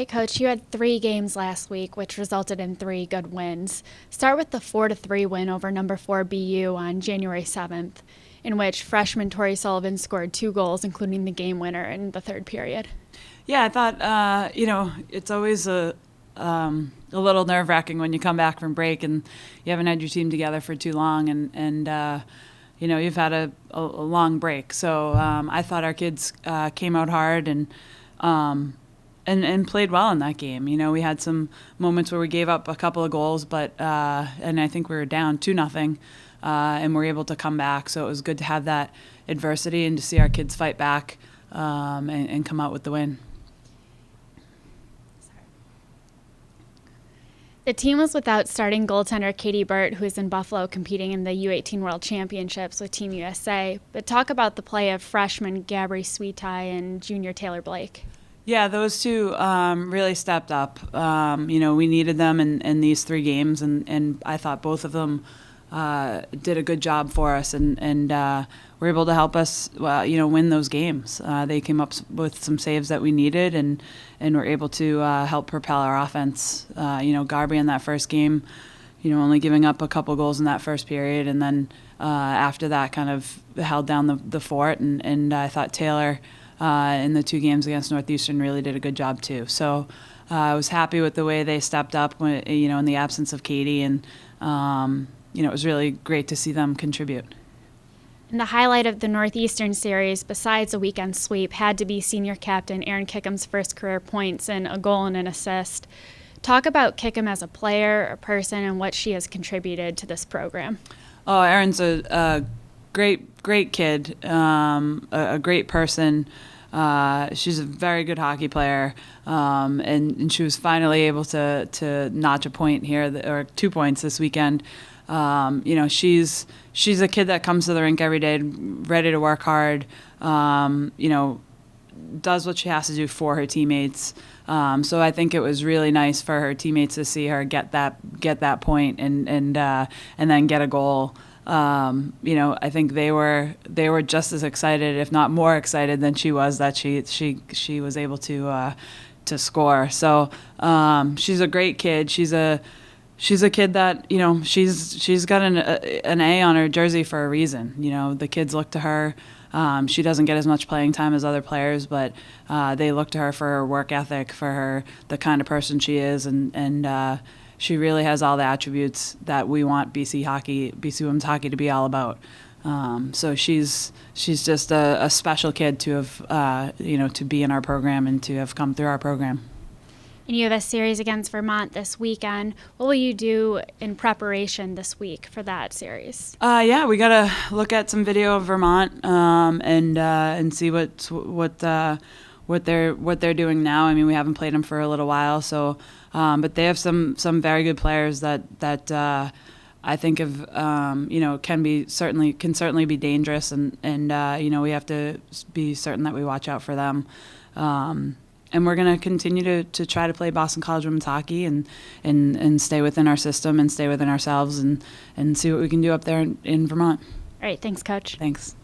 right, Coach, you had 3 games last week, which resulted in 3 good wins. Start with the 4-3 win over number 4 BU on January 7th, in which freshman Tori Sullivan scored 2 goals, including the game winner in the third period. Yeah, I thought, it's always a little nerve-wracking when you come back from break and you haven't had your team together for too long, and you've had a long break. So I thought our kids came out hard and played well in that game. We had some moments where we gave up a couple of goals, but and I think we were down 2-0, and we're able to come back. So it was good to have that adversity and to see our kids fight back and come out with the win. The team was without starting goaltender Katie Burt, who is in Buffalo competing in the U18 World Championships with Team USA. But talk about the play of freshman Gabri Sweetai and junior Taylor Blake. Yeah, those two really stepped up. We needed them in these 3 games, and I thought both of them did a good job for us and were able to help us, win those games. They came up with some saves that we needed and were able to help propel our offense. Garby in that first game, only giving up a couple goals in that first period, and then after that kind of held down the fort, and I thought Taylor in the 2 games against Northeastern really did a good job too. So I was happy with the way they stepped up when, in the absence of Katie, and it was really great to see them contribute. And the highlight of the Northeastern series, besides a weekend sweep, had to be senior captain Erin Kickham's first career points and a goal and an assist. Talk about Kickham as a player, a person, and what she has contributed to this program. Oh, Erin's a great kid, a great person. She's a very good hockey player, and she was finally able to notch a point here, or 2 points this weekend. She's a kid that comes to the rink every day, ready to work hard. Does what she has to do for her teammates. So I think it was really nice for her teammates to see her get that point and then get a goal. I think they were just as excited, if not more excited, than she was that she was able to score. So she's a great kid. She's a kid that she's got an A on her jersey for a reason. The kids look to her. She doesn't get as much playing time as other players, but they look to her for her work ethic, for the kind of person she is, and she really has all the attributes that we want BC women's hockey to be all about. So she's just a special kid to have to be in our program and to have come through our program. And you have a series against Vermont this weekend. What will you do in preparation this week for that series? We got to look at some video of Vermont and see what they're doing now. I mean, we haven't played them for a little while, so but they have some very good players that I think can certainly be dangerous, and we have to be certain that we watch out for them. And we're going to continue to try to play Boston College women's hockey and stay within our system and stay within ourselves and see what we can do up there in Vermont. All right. Thanks, Coach. Thanks.